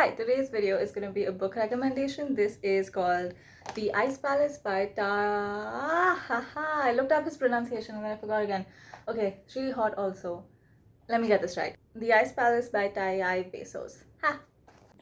Hi, today's video is going to be a book recommendation. This is called The Ice Palace by I looked up his pronunciation and then I forgot again. Okay, it's really hot also. Let me get this right. The Ice Palace by Tai Bezos. Ha!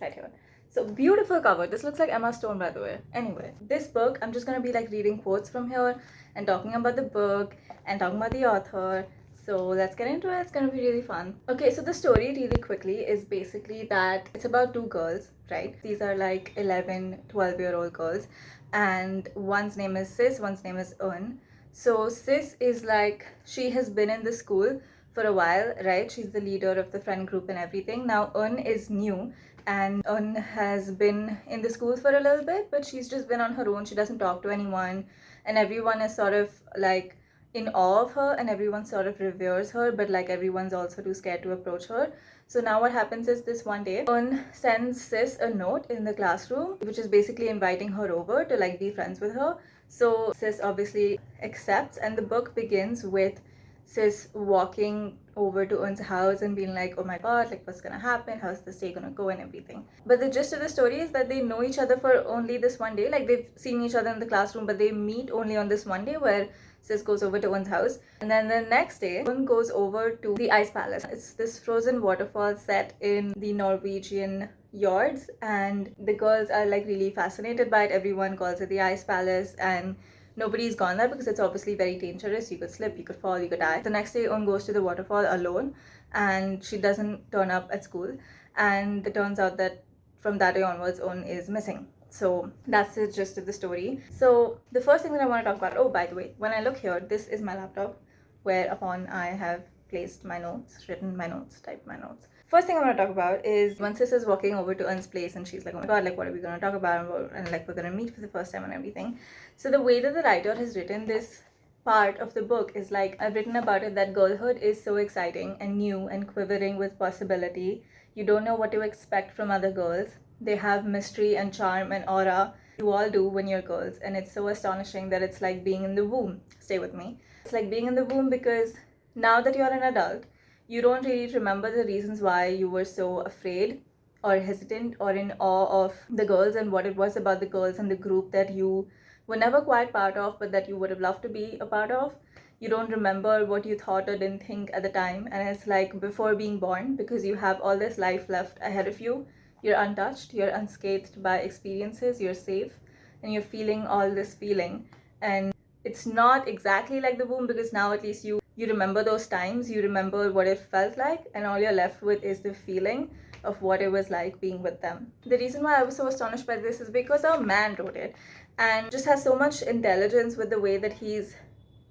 Right here. So beautiful cover. This looks like Emma Stone, by the way. Anyway, this book, I'm just gonna be like reading quotes from here and talking about the book and talking about the author. So let's get into it. It's gonna be really fun. Okay, so the story really quickly is basically that it's about two girls, right? These are like 11, 12-year-old girls, and one's name is Sis, one's name is Un. So Sis is like, she has been in the school for a while, right? She's the leader of the friend group and everything. Now Un is new, and Un has been in the school for a little bit, but she's just been on her own. She doesn't talk to anyone, and everyone is sort of like in awe of her, and everyone sort of reveres her, but like everyone's also too scared to approach her. So now what happens is, this one day Un sends Sis a note in the classroom, which is basically inviting her over to like be friends with her. So Sis obviously accepts, and the book begins with Sis walking over to Un's house and being like, oh my god, like what's gonna happen, how's this day gonna go and everything. But the gist of the story is that they know each other for only this one day. Like they've seen each other in the classroom, but they meet only on this one day where Sis goes over to Un's house, and then the next day Un goes over to the Ice Palace. It's this frozen waterfall set in the Norwegian fjords, and the girls are like really fascinated by it. Everyone calls it the Ice Palace, and nobody's gone there because it's obviously very dangerous. You could slip, you could fall, you could die. The next day Un goes to the waterfall alone, and she doesn't turn up at school, and it turns out that from that day onwards Un is missing. So that's the gist of the story. So the first thing that I want to talk about, oh by the way, when I look here, this is my laptop whereupon I have placed my notes, written my notes, typed my notes. First thing I want to talk about is when Sis is walking over to Un's place and she's like, oh my god, like what are we going to talk about, and like we're going to meet for the first time and everything. So the way that the writer has written this part of the book is like, I've written about it that girlhood is so exciting and new and quivering with possibility. You don't know what to expect from other girls. They have mystery and charm and aura. You all do when you're girls, and it's so astonishing that it's like being in the womb. Stay with me. It's like being in the womb because now that you're an adult, you don't really remember the reasons why you were so afraid or hesitant or in awe of the girls and what it was about the girls and the group that you were never quite part of, but that you would have loved to be a part of. You don't remember what you thought or didn't think at the time, and it's like before being born, because you have all this life left ahead of you. You're untouched, you're unscathed by experiences, you're safe, and you're feeling all this feeling. And it's not exactly like the womb, because now at least you remember those times, you remember what it felt like, and all you're left with is the feeling of what it was like being with them. The reason why I was so astonished by this is because our man wrote it and just has so much intelligence with the way that he's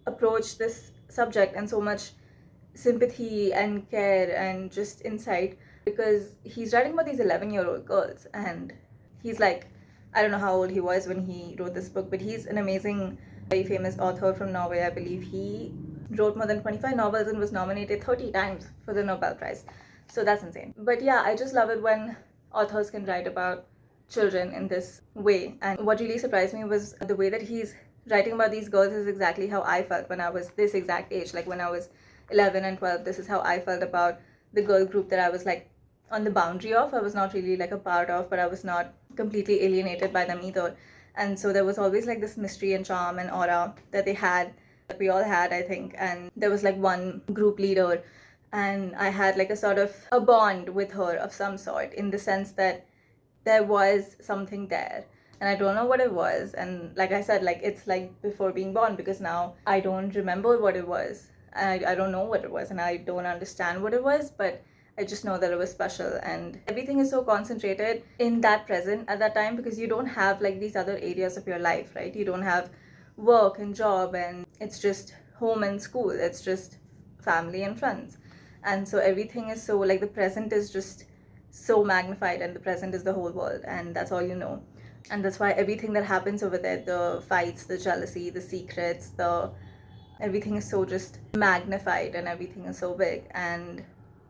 approached this subject, and so much sympathy and care and just insight, because he's writing about these 11-year-old girls, and he's like, I don't know how old he was when he wrote this book, but he's an amazing, very famous author from Norway. I believe he wrote more than 25 novels and was nominated 30 times for the Nobel Prize. So that's insane. But yeah, I just love it when authors can write about children in this way. And what really surprised me was the way that he's writing about these girls is exactly how I felt when I was this exact age. Like when I was 11 and 12, this is how I felt about the girl group that I was like on the boundary of. I was not really like a part of, but I was not completely alienated by them either. And so there was always like this mystery and charm and aura that they had, that we all had, I think. And there was like one group leader, and I had like a sort of a bond with her of some sort, in the sense that there was something there, and I don't know what it was. And like I said, like it's like before being born, because now I don't remember what it was. I don't know what it was, and I don't understand what it was, but I just know that it was special. And everything is so concentrated in that present at that time, because you don't have like these other areas of your life, right? You don't have work and job, and it's just home and school, it's just family and friends. And so everything is so like, the present is just so magnified, and the present is the whole world, and that's all you know. And that's why everything that happens over there, the fights, the jealousy, the secrets, the everything is so just magnified, and everything is so big. And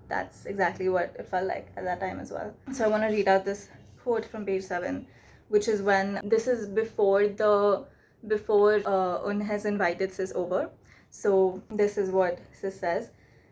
that's exactly what it felt like at that time as well. So I want to read out this quote from page 7, which is when this is before Un has invited Sis over. So this is what Sis says.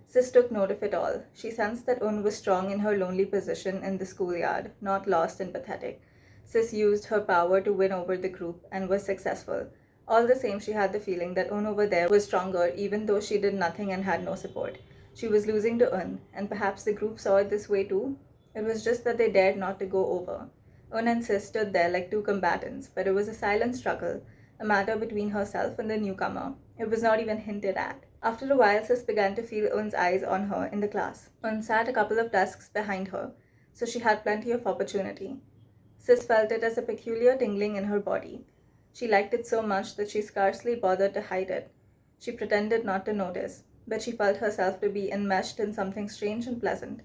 Sis took note of it all. She sensed that Un was strong in her lonely position in the schoolyard, not lost and pathetic. Sis used her power to win over the group and was successful. All the same, she had the feeling that Un over there was stronger even though she did nothing and had no support. She was losing to Un, and perhaps the group saw it this way too. It was just that they dared not to go over. Un and Sis stood there like two combatants, but it was a silent struggle, a matter between herself and the newcomer. It was not even hinted at. After a while, Sis began to feel Un's eyes on her in the class. Un sat a couple of desks behind her, so she had plenty of opportunity. Sis felt it as a peculiar tingling in her body. She liked it so much that she scarcely bothered to hide it. She pretended not to notice, but she felt herself to be enmeshed in something strange and pleasant.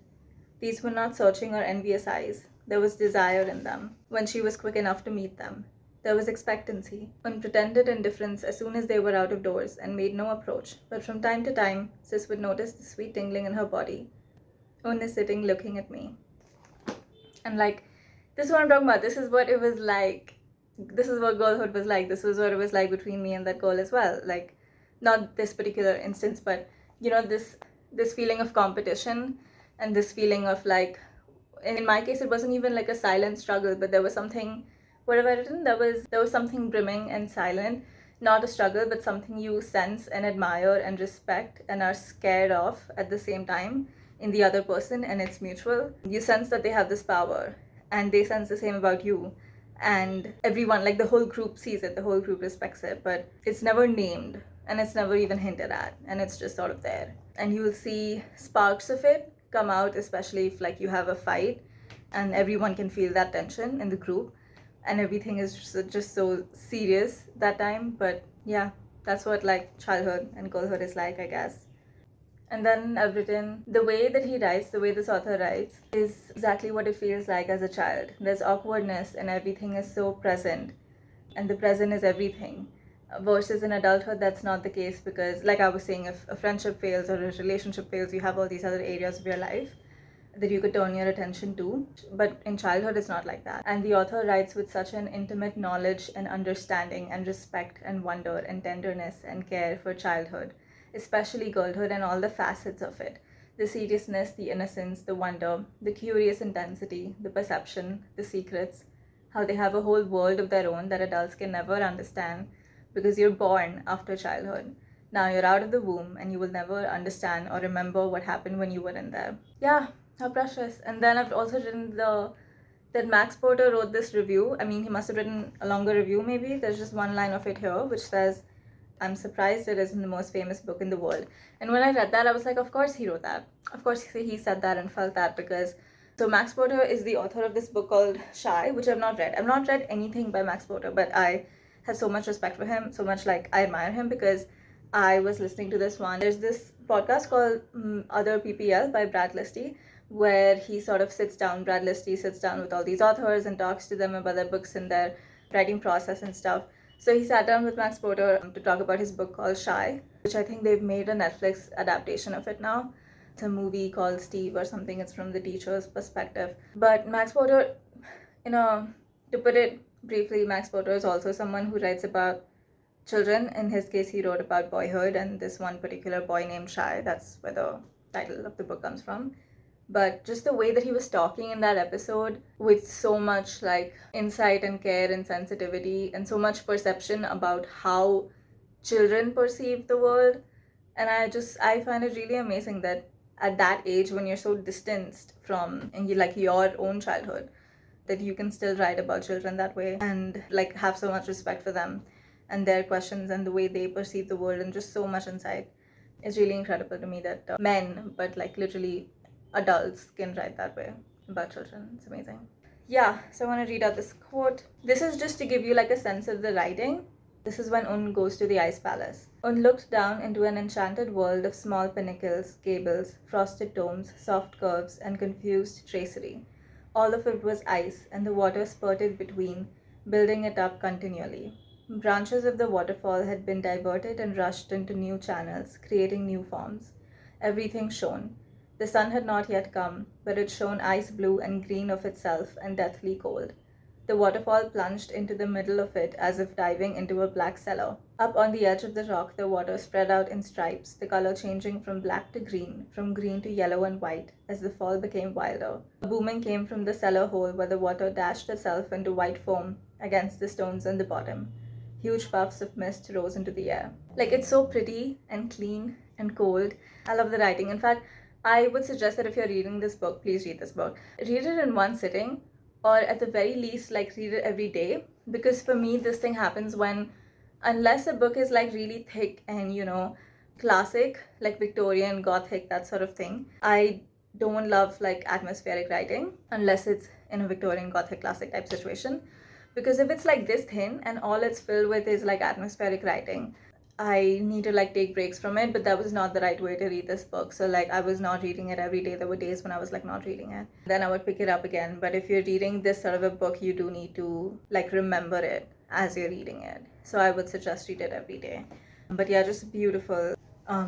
These were not searching or envious eyes. There was desire in them, when she was quick enough to meet them. There was expectancy, unpretended indifference as soon as they were out of doors and made no approach, but from time to time, Sis would notice the sweet tingling in her body. Un is sitting looking at me. And this is what I'm talking about. This is what it was like. This is what girlhood was like. This was what it was like between me and that girl as well. Not this particular instance, but this feeling of competition and this feeling of in my case, it wasn't even like a silent struggle, but there was something, what have I written? There was something brimming and silent, not a struggle, but something you sense and admire and respect and are scared of at the same time in the other person, and it's mutual. You sense that they have this power and they sense the same about you, and everyone, the whole group sees it, the whole group respects it, but it's never named and it's never even hinted at, and it's just sort of there. And you'll see sparks of it come out, especially if you have a fight and everyone can feel that tension in the group and everything is just so serious that time. But yeah, that's what childhood and girlhood is like, I guess. And then I've written, the way that he writes, the way this author writes, is exactly what it feels like as a child. There's awkwardness and everything is so present, and the present is everything. Versus in adulthood, that's not the case, because I was saying, if a friendship fails or a relationship fails, you have all these other areas of your life that you could turn your attention to. But in childhood, it's not like that. And the author writes with such an intimate knowledge and understanding and respect and wonder and tenderness and care for childhood, especially girlhood and all the facets of it. The seriousness, the innocence, the wonder, the curious intensity, the perception, the secrets, how they have a whole world of their own that adults can never understand, because you're born after childhood. Now you're out of the womb and you will never understand or remember what happened when you were in there. Yeah, how precious. And then I've also written that Max Porter wrote this review. I mean, he must have written a longer review maybe. There's just one line of it here which says, "I'm surprised it isn't the most famous book in the world." And when I read that, I was like, of course he wrote that. Of course he said that and felt that, because so Max Porter is the author of this book called Shy, which I've not read. I've not read anything by Max Porter, but I have so much respect for him, so much I admire him, because I was listening to this one. There's this podcast called Other PPL by Brad Listy, where he sort of Brad Listy sits down with all these authors and talks to them about their books and their writing process and stuff. So he sat down with Max Porter to talk about his book called Shy, which I think they've made a Netflix adaptation of it now. It's a movie called Steve or something. It's from the teacher's perspective. But Max Porter, to put it briefly, Max Porter is also someone who writes about children. In his case, he wrote about boyhood and this one particular boy named Shy. That's where the title of the book comes from. But just the way that he was talking in that episode with so much insight and care and sensitivity and so much perception about how children perceive the world. And I find it really amazing that at that age, when you're so distanced from your own childhood, that you can still write about children that way and have so much respect for them and their questions and the way they perceive the world and just so much insight. It's really incredible to me that men, but literally adults, can write that way about children. It's amazing. Yeah, so I want to read out this quote. This is just to give you a sense of the writing. This is when Un goes to the ice palace. Un looked down into an enchanted world of small pinnacles, gables, frosted domes, soft curves, and confused tracery. All of it was ice, and the water spurted between, building it up continually. Branches of the waterfall had been diverted and rushed into new channels, creating new forms. Everything shone. The sun had not yet come, but it shone ice blue and green of itself and deathly cold. The waterfall plunged into the middle of it as if diving into a black cellar. Up on the edge of the rock, the water spread out in stripes, the color changing from black to green, from green to yellow and white, as the fall became wilder. A booming came from the cellar hole where the water dashed itself into white foam against the stones on the bottom. Huge puffs of mist rose into the air. Like, it's so pretty and clean and cold. I love the writing. In fact, I would suggest that if you're reading this book, please read this book. Read it in one sitting, or at the very least, like, read it every day. Because for me, this thing happens when, unless a book is like really thick and, you know, classic, like Victorian, Gothic, that sort of thing, I don't love like atmospheric writing unless it's in a Victorian, Gothic, classic type situation. Because if it's like this thin and all it's filled with is like atmospheric writing, I need to like take breaks from it. But that was not the right way to read this book. So like I was not reading it every day. There were days when I was like not reading it. Then I would pick it up again. But if you're reading this sort of a book, you do need to like remember it as you're reading it. So I would suggest read it every day. But yeah, just beautiful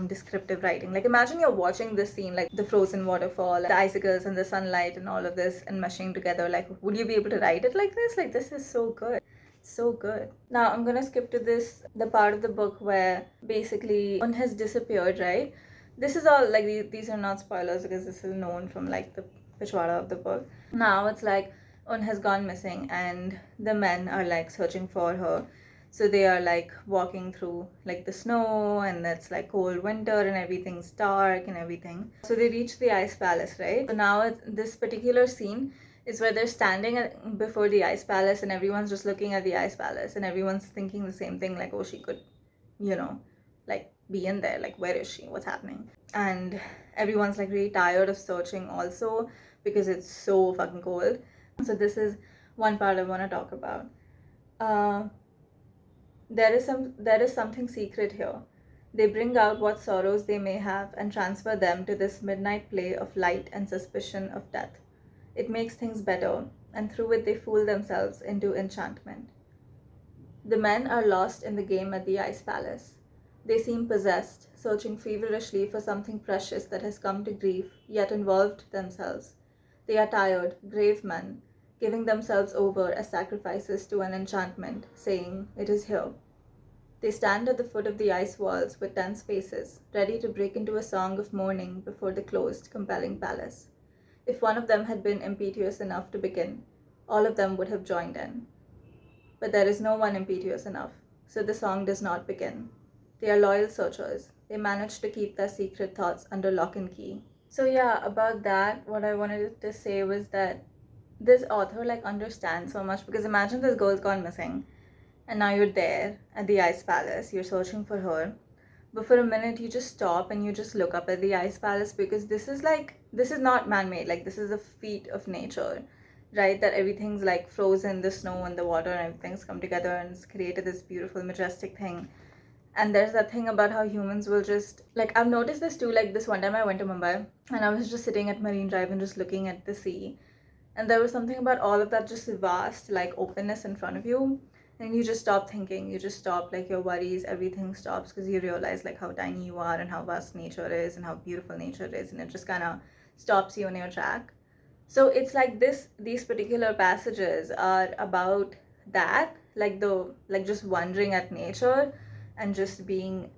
descriptive writing. Like, imagine you're watching this scene, like the frozen waterfall, the icicles and the sunlight and all of this and meshing together. Like, would you be able to write it like this? Like, this is so good. So good. Now I'm gonna skip to the part of the book where basically Un has disappeared, right? This is all like these are not spoilers because this is known from like the pichwada of the book. Now it's like Un has gone missing and the men are like searching for her. So they are like walking through like the snow and it's like cold winter and everything's dark and everything. So they reach the ice palace, right? So now this particular scene is where they're standing before the ice palace and everyone's just looking at the ice palace and everyone's thinking the same thing, like, oh, she could, you know, like be in there, like where is she, what's happening? And everyone's like really tired of searching also because it's so fucking cold. So this is one part I want to talk about. There is something secret here. They bring out what sorrows they may have and transfer them to this midnight play of light and suspicion of death. It makes things better, and through it they fool themselves into enchantment. The men are lost in the game at the ice palace. They seem possessed, searching feverishly for something precious that has come to grief, yet involved themselves. They are tired, grave men, giving themselves over as sacrifices to an enchantment, saying, "It is here." They stand at the foot of the ice walls with tense faces, ready to break into a song of mourning before the closed, compelling palace. If one of them had been impetuous enough to begin, all of them would have joined in. But there is no one impetuous enough, so the song does not begin. They are loyal searchers. They manage to keep their secret thoughts under lock and key. So yeah, about that, what I wanted to say was that this author like understands so much, because imagine this girl's gone missing and now you're there at the ice palace, you're searching for her, but for a minute you just stop and you just look up at the ice palace, because this is not man-made, like this is a feat of nature, right? That everything's like frozen, the snow and the water and everything's come together and it's created this beautiful majestic thing. And there's that thing about how humans will just, like, I've noticed this too. Like this one time I went to Mumbai and I was just sitting at Marine Drive and just looking at the sea, and there was something about all of that just vast like openness in front of you, and you just stop thinking, you just stop, like your worries, everything stops, because you realize like how tiny you are and how vast nature is and how beautiful nature is, and it just kind of stops you in your track. So it's like these particular passages are about that, like just wondering at nature and just being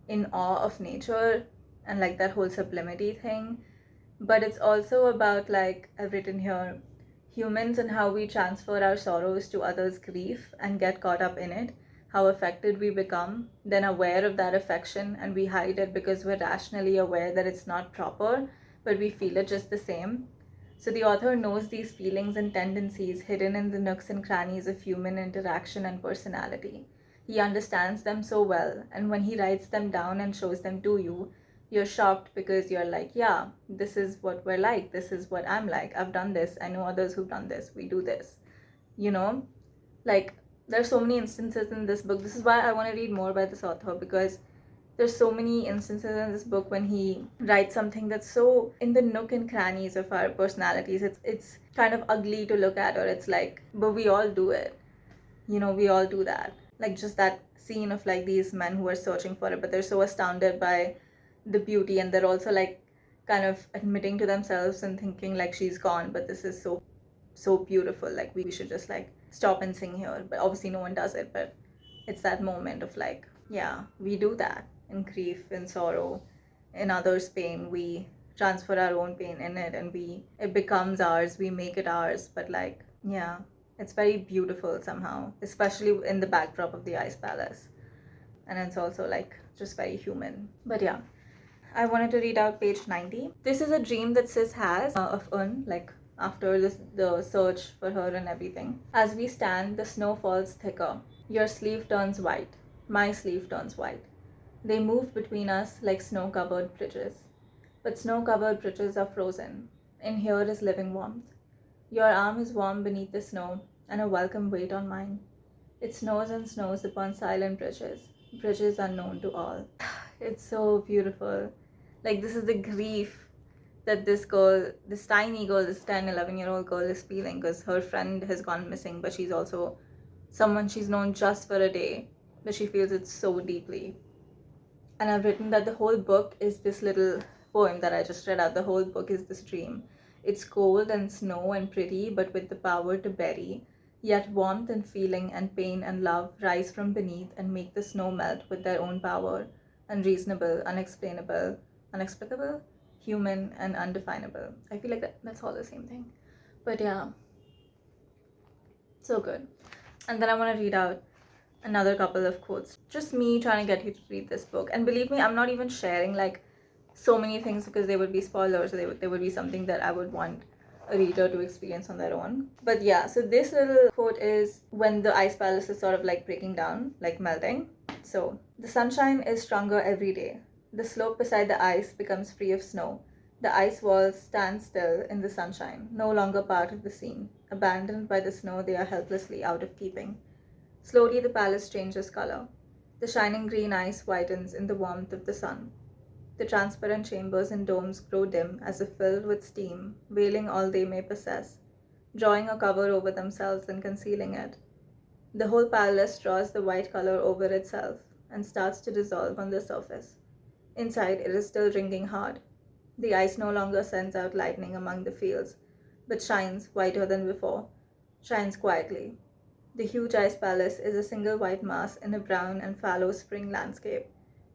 in awe of nature and like that whole sublimity thing. But it's also about, like I've written here, humans and how we transfer our sorrows to others' grief and get caught up in it, how affected we become, then aware of that affection, and we hide it because we're rationally aware that it's not proper, but we feel it just the same. So the author knows these feelings and tendencies hidden in the nooks and crannies of human interaction and personality. He understands them so well, and when he writes them down and shows them to you, you're shocked, because you're like, yeah, this is what we're like, this is what I'm like, I've done this, I know others who've done this, we do this, you know? Like, there's so many instances in this book. This is why I want to read more by this author, because there's so many instances in this book when he writes something that's so in the nook and crannies of our personalities. It's kind of ugly to look at, or it's like, but we all do it, you know, we all do that. Like just that scene of like these men who are searching for it, but they're so astounded by the beauty, and they're also like kind of admitting to themselves and thinking like she's gone, but this is so so beautiful, like we should just like stop and sing here. But obviously no one does it, but it's that moment of like, yeah, we do that in grief, in sorrow, in others' pain. We transfer our own pain in it, and it becomes ours, we make it ours. But like, yeah, it's very beautiful somehow, especially in the backdrop of the ice palace. And it's also like just very human. But yeah, I wanted to read out page 90. This is a dream that Sis has of Un, like after the search for her and everything. As we stand, the snow falls thicker. Your sleeve turns white. My sleeve turns white. They move between us like snow-covered bridges. But snow-covered bridges are frozen. In here is living warmth. Your arm is warm beneath the snow, and a welcome weight on mine. It snows and snows upon silent bridges, bridges unknown to all. It's so beautiful. Like, this is the grief that this girl, this tiny girl, this 10, 11-year-old girl is feeling because her friend has gone missing, but she's also someone she's known just for a day, but she feels it so deeply. And I've written that the whole book is this little poem that I just read out. The whole book is this dream. It's cold and snow and pretty, but with the power to bury. Yet warmth and feeling and pain and love rise from beneath and make the snow melt with their own power. Unreasonable, unexplainable, unexplicable, human, and undefinable. I feel like that's all the same thing. But yeah, so good. And then I want to read out another couple of quotes. Just me trying to get you to read this book. And believe me, I'm not even sharing like so many things because they would be spoilers, or they would be something that I would want a reader to experience on their own. But yeah, so this little quote is when the ice palace is sort of like breaking down, like melting. So, the sunshine is stronger every day. The slope beside the ice becomes free of snow. The ice walls stand still in the sunshine, no longer part of the scene. Abandoned by the snow, they are helplessly out of keeping. Slowly the palace changes color. The shining green ice whitens in the warmth of the sun. The transparent chambers and domes grow dim as if filled with steam, veiling all they may possess, drawing a cover over themselves and concealing it. The whole palace draws the white color over itself and starts to dissolve on the surface. Inside, it is still ringing hard. The ice no longer sends out lightning among the fields, but shines whiter than before, shines quietly. The huge ice palace is a single white mass in a brown and fallow spring landscape.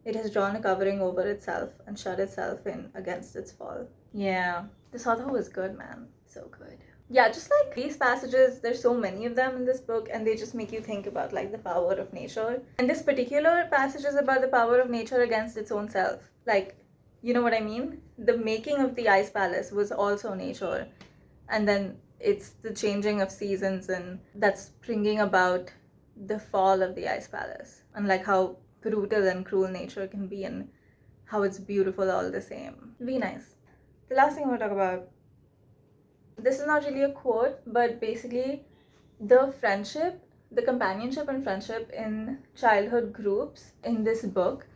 It has drawn a covering over itself and shut itself in against its fall. Yeah, this author was good, man. So good. Yeah, just like these passages, there's so many of them in this book, and they just make you think about like the power of nature. And this particular passage is about the power of nature against its own self. Like, you know what I mean? The making of the ice palace was also nature. And then it's the changing of seasons, and that's bringing about the fall of the ice palace, and like how brutal and cruel nature can be and how it's beautiful all the same. Be nice. The last thing I want to talk about, this is not really a quote, but basically the friendship, the companionship and friendship in childhood groups in this book,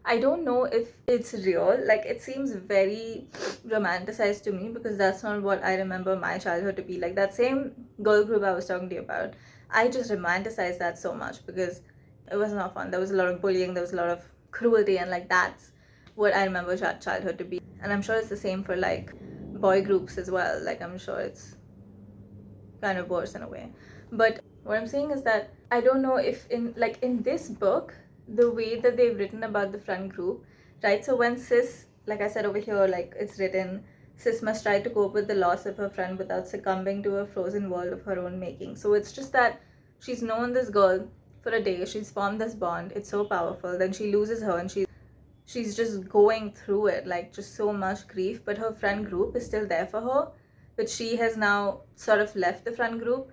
I don't know if it's real. Like, it seems very romanticized to me because that's not what I remember my childhood to be like. That same girl group I was talking to you about, I just romanticized that so much because it was not fun. There was a lot of bullying, there was a lot of cruelty, and like that's what I remember childhood to be. And I'm sure it's the same for like boy groups as well. Like, I'm sure it's kind of worse in a way. But what I'm saying is that I don't know if in this book, the way that they've written about the friend group, right? So when Sis, like I said over here, like it's written, Sis must try to cope with the loss of her friend without succumbing to a frozen world of her own making. So it's just that she's known this girl for a day, she's formed this bond, it's so powerful, then she loses her and she's just going through it, like just so much grief, but her friend group is still there for her, but she has now sort of left the friend group,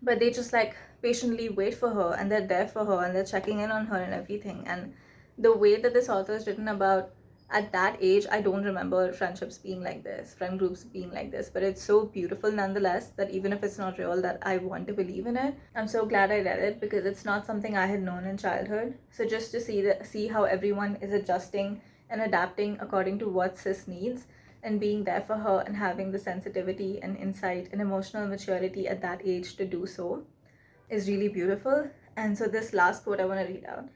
but they just like patiently wait for her and they're there for her and they're checking in on her and everything. And the way that this author is written about, at that age, I don't remember friendships being like this, friend groups being like this, but it's so beautiful nonetheless that even if it's not real, that I want to believe in it. I'm so glad I read it because it's not something I had known in childhood. So just to see how everyone is adjusting and adapting according to what Sis needs, and being there for her and having the sensitivity and insight and emotional maturity at that age to do so is really beautiful. And so this last quote I want to read out.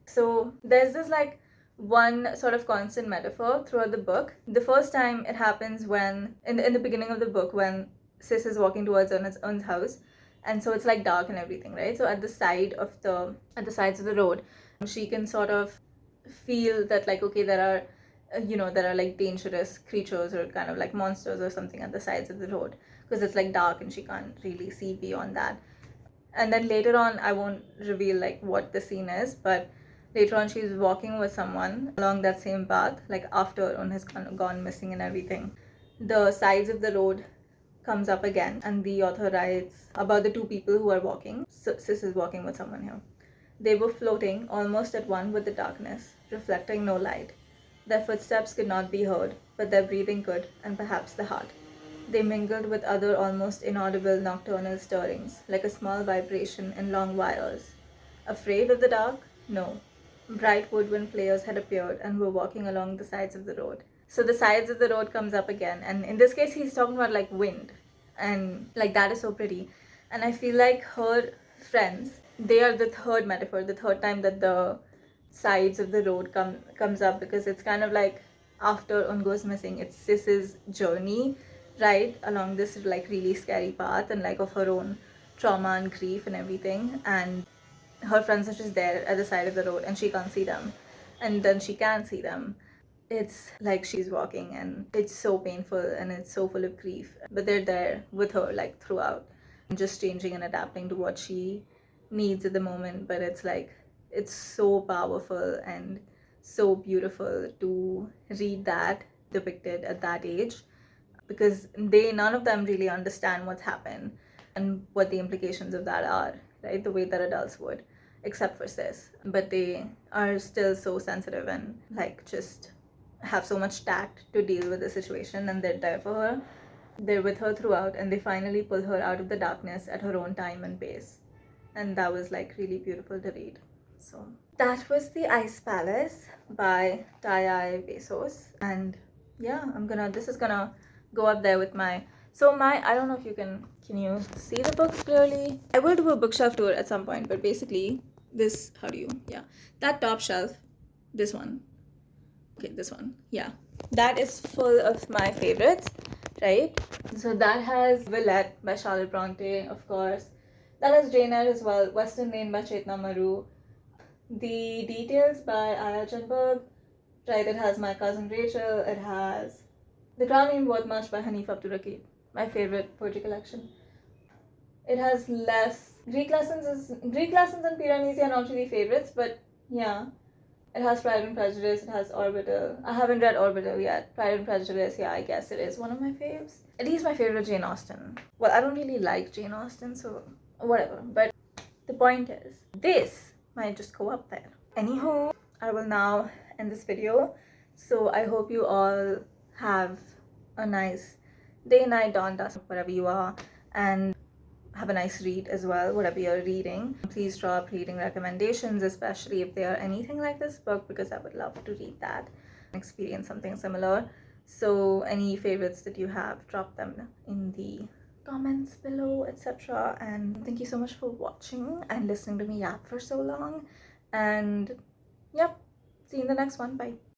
So there's this like one sort of constant metaphor throughout the book. The first time it happens when in the beginning of the book, when Sis is walking towards Eun's house, and so it's like dark and everything, right? So at the sides of the road, she can sort of feel that, like, okay, there are there are like dangerous creatures or kind of like monsters or something at the sides of the road, because it's like dark and she can't really see beyond that. And then later on, I won't reveal like what the scene is, but later on she's walking with someone along that same path, like after On has gone missing and everything. The sides of the road comes up again, and the author writes about the two people who are walking. So Sis is walking with someone here. They were floating almost at one with the darkness, reflecting no light. Their footsteps could not be heard, but their breathing could, and perhaps the heart. They mingled with other almost inaudible nocturnal stirrings, like a small vibration in long wires. Afraid of the dark? No. Bright woodwind players had appeared and were walking along the sides of the road. So the sides of the road comes up again, and in this case he's talking about like wind, and like that is so pretty. And I feel like her friends, they are the third metaphor, the third time that the sides of the road comes up, because it's kind of like after Un goes missing, it's Sis's journey, right, along this like really scary path, and like of her own trauma and grief and everything. And her friends are just there at the side of the road and she can't see them, and then she can see them. It's like she's walking and it's so painful and it's so full of grief, but they're there with her like throughout, just changing and adapting to what she needs at the moment. But it's like, it's so powerful and so beautiful to read that depicted at that age, because none of them really understand what's happened and what the implications of that are, right, the way that adults would, except for Sis. But they are still so sensitive and like just have so much tact to deal with the situation, and they're there for her. They're with her throughout, and they finally pull her out of the darkness at her own time and pace. And that was like really beautiful to read. So that was The Ice Palace by Tai Bezos. And yeah, this is gonna go up there with my, I don't know if can you see the books clearly? I will do a bookshelf tour at some point, but basically this, that top shelf, this one, okay, this one, yeah, that is full of my favorites, right? So that has Villette by Charlotte Bronte, of course. That has Jane Eyre as well, Western Lane by Chetna Maru, The Details by Aya Junberg, right? It has My Cousin Rachel, it has The Crown Ain't Worth Much by Hanif Abdurraqib, my favorite poetry collection. It has less Greek lessons and Piranesi are not really favorites, but yeah. It has Pride and Prejudice, it has Orbital. I haven't read Orbital yet. Pride and Prejudice, yeah, I guess it is one of my faves. At least my favorite Jane Austen. Well, I don't really like Jane Austen, so whatever. But the point is, this might just go up there. Anywho, I will now end this video. So I hope you all have a nice day, night, dawn, dusk, whatever you are. And have a nice read as well, whatever you're reading. Please drop reading recommendations, especially if they are anything like this book, because I would love to read that and experience something similar. So any favorites that you have, drop them in the comments below, etc. And thank you so much for watching and listening to me yap for so long. And yep, see you in the next one. Bye.